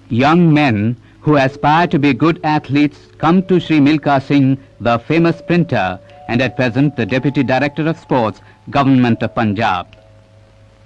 Young men who aspire to be good athletes come to Shri Milkha Singh, the famous sprinter and at present the Deputy Director of Sports, Government of Punjab.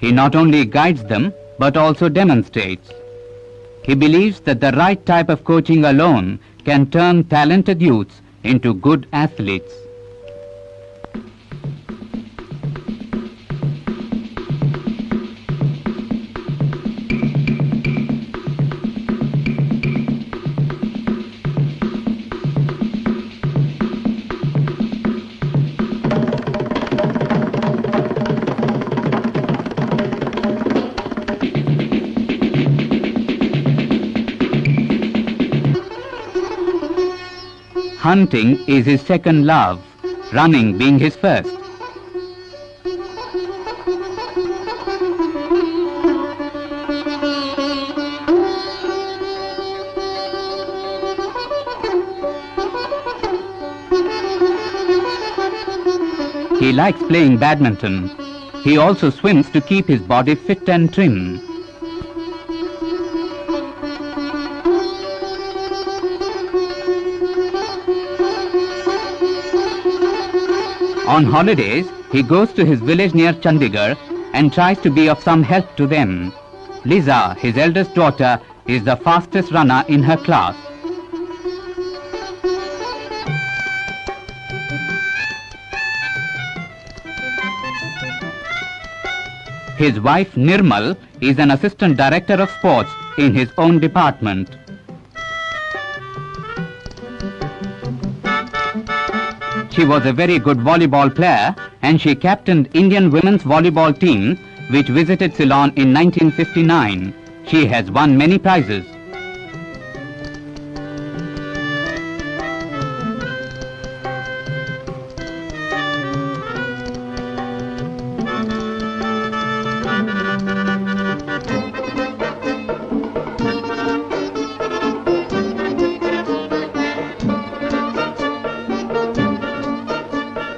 He not only guides them but also demonstrates. He believes that the right type of coaching alone can turn talented youths into good athletes. Hunting is his second love, running being his first. He likes playing badminton. He also swims to keep his body fit and trim. On holidays, he goes to his village near Chandigarh and tries to be of some help to them. Liza, his eldest daughter, is the fastest runner in her class. His wife Nirmal is an assistant director of sports in his own department. She was a very good volleyball player and she captained Indian women's volleyball team which visited Ceylon in 1959. She has won many prizes.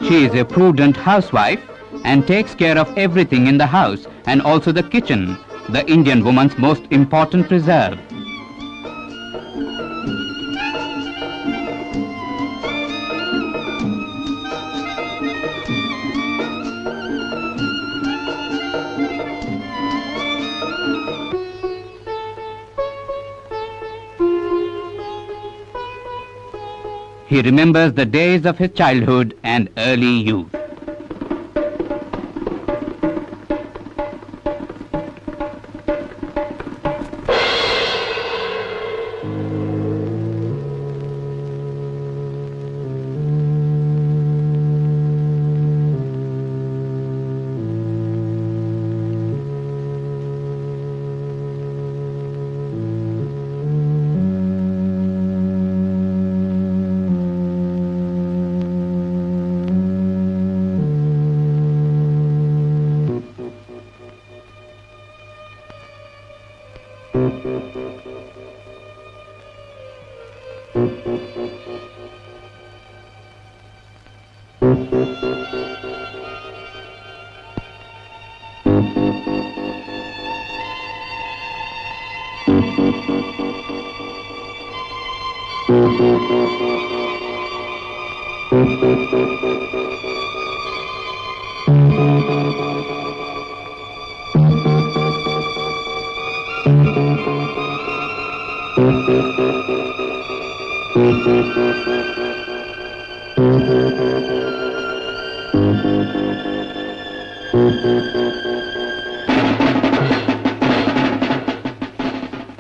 She is a prudent housewife and takes care of everything in the house and also the kitchen, the Indian woman's most important reserve. He remembers the days of his childhood and early youth.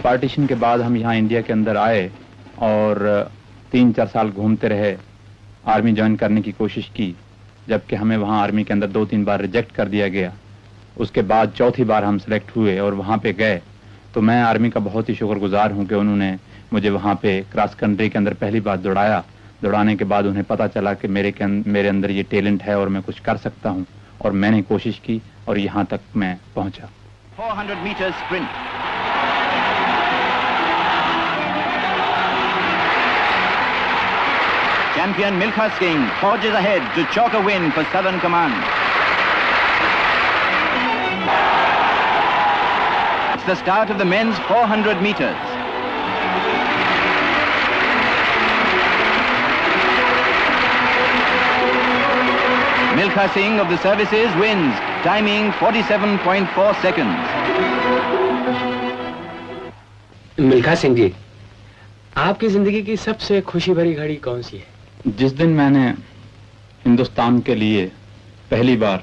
Partition के बाद हम यहाँ India के अंदर आए और 3-4 साल घूमते रहे, आर्मी ज्वाइन करने की कोशिश की, जबकि हमें वहाँ आर्मी के अंदर 2-3 बार रिजेक्ट कर दिया गया। उसके बाद चौथी बार हम सिलेक्ट हुए और वहाँ पे गए, तो मैं आर्मी का बहुत ही शुक्रगुजार हूँ कि उन्होंने मुझे वहाँ पे क्रॉस कंट्री के अंदर पहली बार दौड़ाया। दौड़ाने के बाद उन्हें पता चला कि मेरे अंदर ये टैलेंट है और मैं कुछ कर सकता हूँ, और मैंने कोशिश की और यहाँ तक मैं पहुँचा। 400 meters sprint. Champion Milkha Singh forges ahead to chalk a win for Southern Command. It's the start of the men's 400 meters. Milkha Singh of the services wins, timing 47.4 seconds. Milkha Singh ji, आपकी जिंदगी की सबसे खुशी भरी घड़ी कौन सी है? जिस दिन मैंने हिंदुस्तान के लिए पहली बार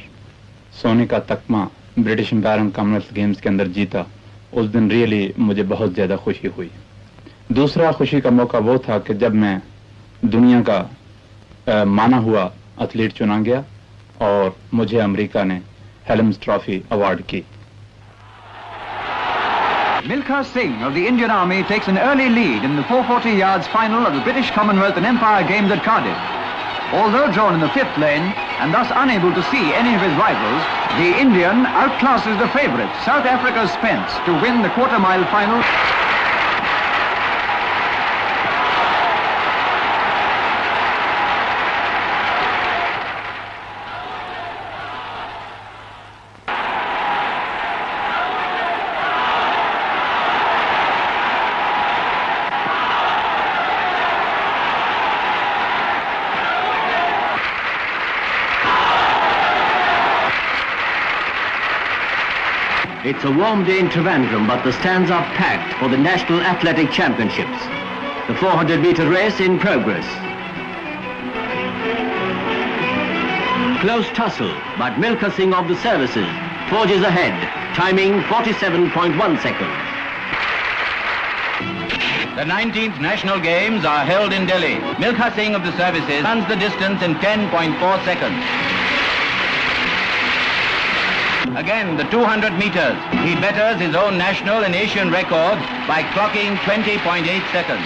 सोने का तकमा British empire and commonwealth games के अंदर जीता, उस दिन रियली मुझे बहुत ज्यादा खुशी हुई। दूसरा खुशी का मौका वो था कि जब मैं दुनिया का माना हुआ एथलीट चुना गया और मुझे अमेरिका ने हेलम्स ट्रॉफी अवार्ड की। Milkha Singh of the Indian Army takes an early lead in the 440 yards final of the British Commonwealth and Empire Games at Cardiff. Although drawn in the fifth lane and thus unable to see any of his rivals, the Indian outclasses the favourite, South Africa's Spence, to win the quarter-mile final. It's a warm day in Trivandrum, but the stands are packed for the National Athletic Championships. The 400-meter race in progress. Close tussle, but Milkha Singh of the services forges ahead, timing 47.1 seconds. The 19th National Games are held in Delhi. Milkha Singh of the services runs the distance in 10.4 seconds. Again, the 200 meters. He betters his own national and Asian record by clocking 20.8 seconds.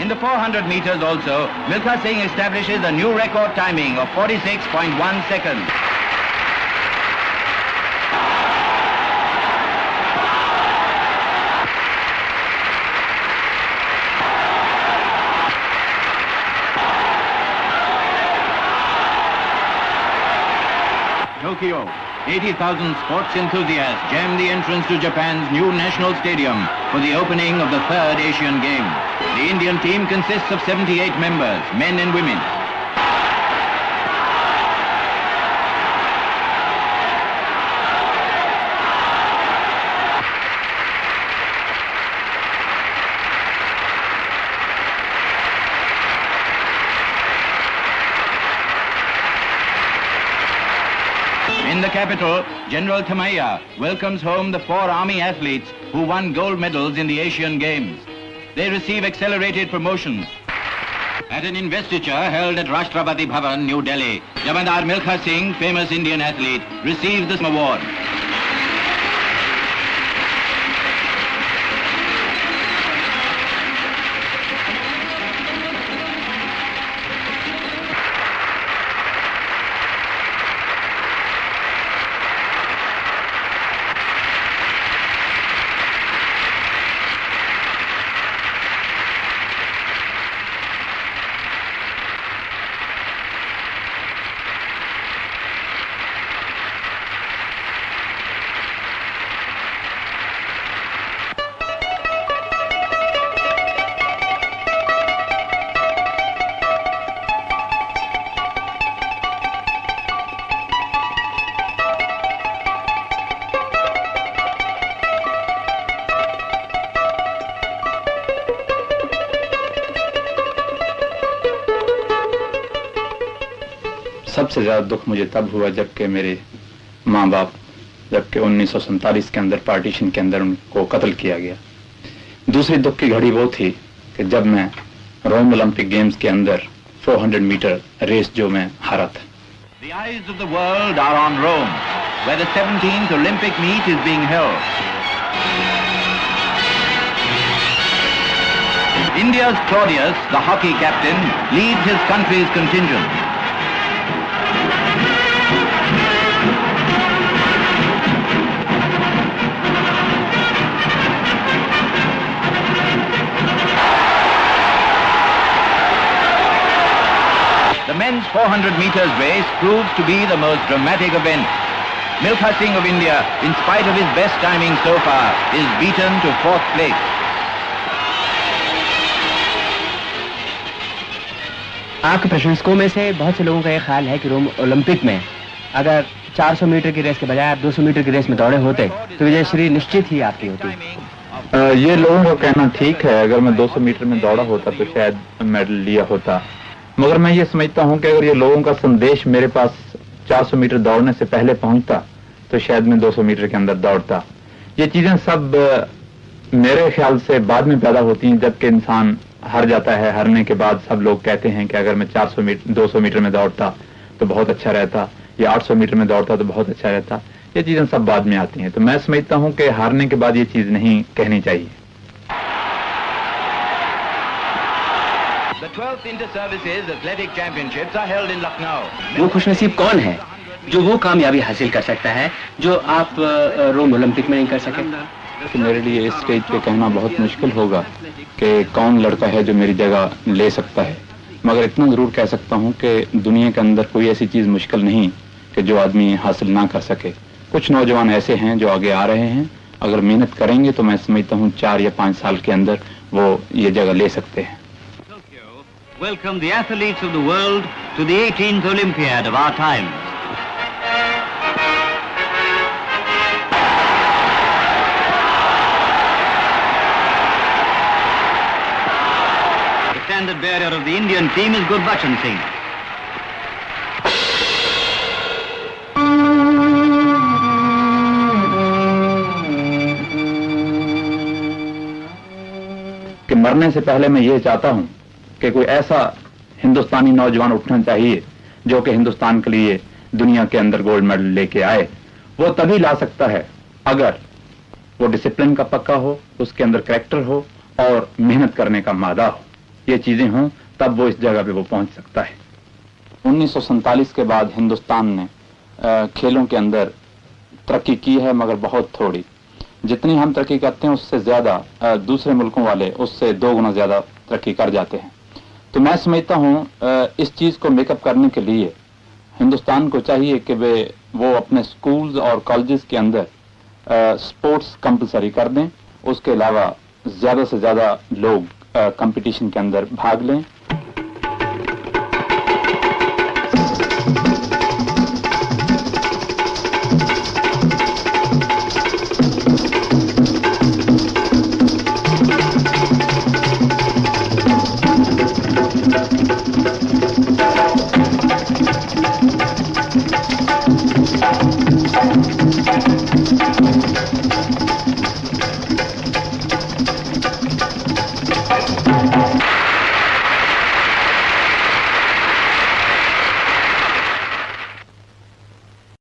In the 400 meters also, Milkha Singh establishes a new record timing of 46.1 seconds. Tokyo, 80,000 sports enthusiasts jam the entrance to Japan's new national stadium for the opening of the third Asian Games. The Indian team consists of 78 members, men and women. In the capital, General Thamaiya welcomes home the 4 Army athletes who won gold medals in the Asian Games. They receive accelerated promotions. At an investiture held at Rashtrapati Bhavan, New Delhi, Jamadar Milkha Singh, famous Indian athlete, received this award. सबसे ज्यादा दुख मुझे तब हुआ जबकि मेरे माँ बाप जबकि 1947 के अंदर पार्टीशन के अंदर उनको कत्ल किया गया। दूसरी दुख की घड़ी वो थी कि जब मैं रोम ओलंपिक गेम्स के अंदर 400 मीटर रेस जो मैं हारा था। The eyes of the world are on Rome, where the 17th Olympic meet is being held. India's Claudius, the hockey captain, leads his country's contingent. 400 meters race proves to be the most dramatic event. Milkha Singh of India, in spite of his best timing so far, is beaten to 4th place. आपके प्रशंसकों में से बहुत से लोगों का यह ख्याल है कि रोम ओलंपिक में अगर 400 मीटर की रेस के बजाय आप 200 मीटर की रेस में दौड़े होते तो विजयश्री निश्चित ही आपकी होती। ये लोगों का कहना ठीक है, अगर मैं 200 मीटर में दौड़ा होता तो शायद मेडल लिया होता, मगर मैं ये समझता हूँ कि अगर ये लोगों का संदेश मेरे पास 400 मीटर दौड़ने से पहले पहुंचता तो शायद मैं 200 मीटर के अंदर दौड़ता। ये चीजें सब मेरे ख्याल से बाद में पैदा होती हैं, जबकि इंसान हार जाता है। हारने के बाद सब लोग कहते हैं कि अगर मैं 200 मीटर में दौड़ता तो बहुत अच्छा रहता, या 800 मीटर में दौड़ता तो बहुत अच्छा रहता। ये चीजें सब बाद में आती हैं, तो मैं समझता हूं कि हारने के बाद ये चीज नहीं कहनी चाहिए। The 12th Inter-Services Athletic Championships are held in Lucknow. वो खुशनसीब कौन है जो वो कामयाबी हासिल कर सकता है जो आप रोम ओलंपिक में नहीं कर सके? कि मेरे लिए इस स्टेज पे कहना बहुत मुश्किल होगा कि कौन लड़का है जो मेरी जगह ले सकता है, मगर इतना जरूर कह सकता हूं कि दुनिया के अंदर कोई ऐसी चीज मुश्किल नहीं कि जो आदमी हासिल ना कर सके। कुछ नौजवान ऐसे हैं जो आगे आ रहे हैं, अगर मेहनत करेंगे तो मैं समझता हूं 4 या 5 साल के अंदर वो ये जगह ले सकते हैं। Welcome the athletes of the world to the 18th Olympiad of our time. The standard bearer of the Indian team is Gurbachan Singh. कि मरने से पहले मैं ये चाहता हूं कि कोई ऐसा हिंदुस्तानी नौजवान उठना चाहिए जो कि हिंदुस्तान के लिए दुनिया के अंदर गोल्ड मेडल लेके आए। वो तभी ला सकता है अगर वो डिसिप्लिन का पक्का हो, उसके अंदर कैरेक्टर हो और मेहनत करने का मादा हो। ये चीजें हों तब वो इस जगह पे वो पहुंच सकता है। 1947 के बाद हिंदुस्तान ने खेलों के अंदर तरक्की की है, मगर बहुत थोड़ी। जितनी हम तरक्की करते हैं उससे ज्यादा दूसरे मुल्कों वाले उससे 2 गुना ज्यादा तरक्की कर जाते हैं। तो मैं समझता हूं इस चीज को मेकअप करने के लिए हिंदुस्तान को चाहिए कि वो अपने स्कूल्स और कॉलेजेस के अंदर स्पोर्ट्स कंपलसरी कर दें। उसके अलावा ज्यादा से ज्यादा लोग कंपटीशन के अंदर भाग लें